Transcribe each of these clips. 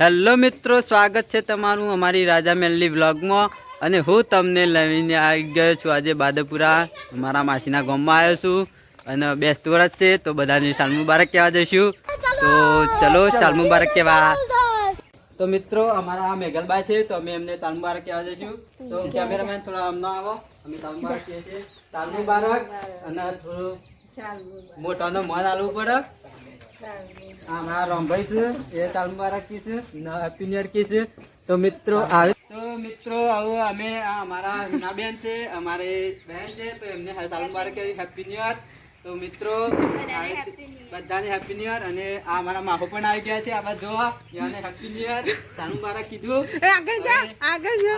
Hello મિત્રો, સ્વાગત છે તમારું અમારી રાજા મેલની વ્લોગમાં. અને હું તમને લઈને આવી ગયો છું આજે બાદપુરા, મારા માસીના ગામમાં આવ્યો છું. અને બેસતું વર્ષ છે તો બધાને સાલ મુબારક કહેવા જઈશું. તો ચલો સાલ મુબારક કહેવા. તો મિત્રો અમારા મેઘલબા છે તો અમે એમને સાલ મુબારક કહેવા જઈશું. તો કેમેરામેન થોડા અમને આવો, અમે સાલ મુબારક કહીએ છીએ. સાલ મુબારક. અને થોડું મોટાનો મન આલવું પડે. हमारा रामभाई से ये साल मुबारक की से हैप्पी न्यू ईयर की से. तो मित्रों हमें हमारा ना बहन से हमारे बहन से तो हमने साल मुबारक की हैप्पी न्यू ईयर. तो मित्रों बधाने हैप्पी न्यू ईयर. અને આ અમારા માહો પણ આવી ગયા છે. આવા જો યાને હેપ્પી ન્યુ ઈયર સાલ મુબારક કીધું. એ આગળ જા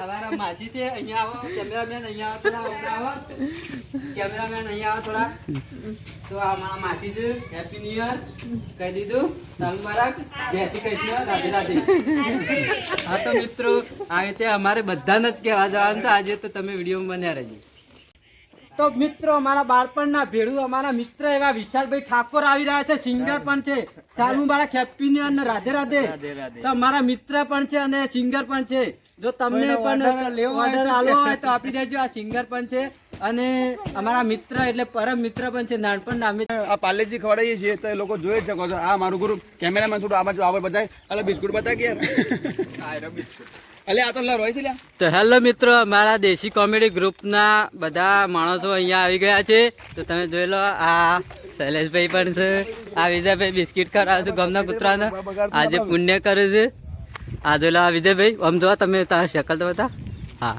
અમારા માસી છે. અહીંયા આવો કેમેરામેન, અહીંયા આવો થોડા, આવો કેમેરામેન અહીંયા આવો થોડા. તો આ મારા માસી છે. હેપ્પી ન્યુ ઈયર કહી દીધું. સાલ મુબારક. બેસી કહીશું રાધે રાધે. હા તો મિત્રો આ રીતે અમારે બધાને જ કહેવા જવાનું છે આજે. તો તમે વિડીયોમાં બન્યા રહેજો. તો મિત્રો અમારા બાળપણના ભેડું અમારા મિત્ર એવા વિશાલભાઈ ઠાકોર આવી રહ્યા છે. સિંગર પણ છે. સાલ મુબારક, હેપ્પી ન્યુ ઈયર ને રાધે રાધે. તો અમારા મિત્ર પણ છે અને સિંગર પણ છે. જો તમને પણ ઓર્ડર આલો હોય તો આપી દેજો. આ સિંગર પણ છે અને અમારા મિત્ર એટલે પરમ મિત્ર પણ છે. નાનપણ અમે આ પાર્લેજી ખવડાવીએ છીએ તો એ લોકો જોઈ શકો છો. આ મારું ગ્રુપ કેમેરામાં થોડું આ બાજુ આગળ બતાય. અલે બિસ્કુટ બતા કે યાર બિસ્કુટ અલે આ તો રોય છે લ્યા. તો હેલો મિત્રો, અમારા દેશી કોમેડી ગ્રુપના બધા માણસો અહીંયા આવી ગયા છે. તો તમે જોઈ લો, આ શૈલેષભાઈ પણ છે, આ વિજયભાઈ બિસ્કિટ ખવડાવે છે ગામના કૂતરાને. આજે પુણ્ય કરે છે. આ જોઈ લો આ વિજયભાઈ. આમ જો તમે તારા શકલ તો બતા. હા